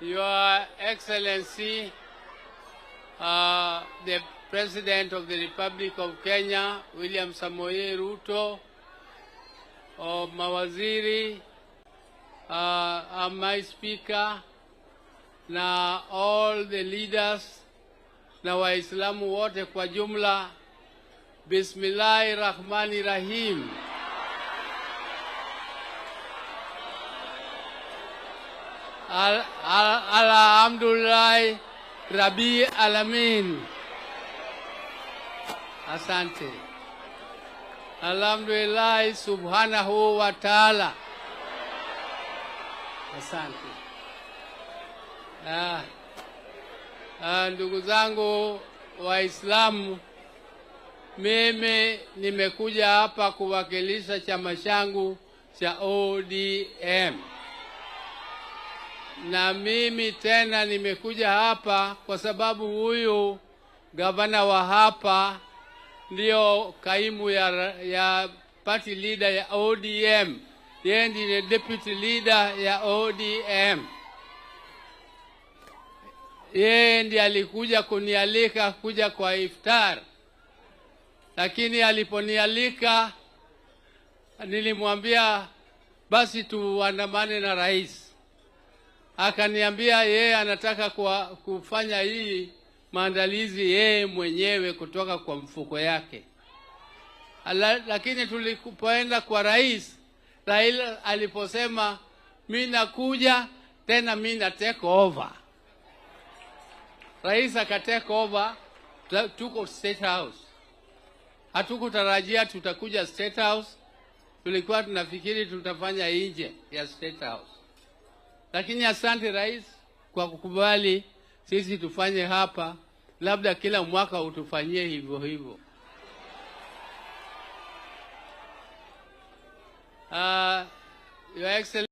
Your Excellency, the President of the Republic of Kenya, William Samoei Ruto, mawaziri, my speaker, na all the leaders, na Waislamu wote kwa jumla, Bismillahirrahmanirrahim. Alhamdulillah Rabbi Alamin. Asante. Alhamdulillah Subhanahu wa Ta'ala. Asante. Ndugu zangu Waislamu, mimi nimekuja hapa kuwakilisha chama changu cha ODM. Na mimi tena nimekuja hapa kwa sababu huyu gavana wa hapa ndio kaimu ya party leader ya ODM. Yeye ndiye deputy leader ya ODM. Yeye ndiye alikuja kunialika kuja kwa iftar. Lakini aliponialika nilimwambia basi tuandamane na rais. Akaniambia yeye anataka kufanya hii maandalizi yeye mwenyewe kutoka kwa mfuko yake. Lakini tulipoenda kwa rais, Raila aliposema mimi nakuja tena mimi na take over. Rais akatake over, tuko State House. Hatukutarajia tutakuja State House. Tulikuwa tunafikiri tutafanya nje ya State House. Lakini asante rais kwa kukubali sisi tufanye hapa, labda kila mwaka utufanyie hivyo hivyo. Your Excellency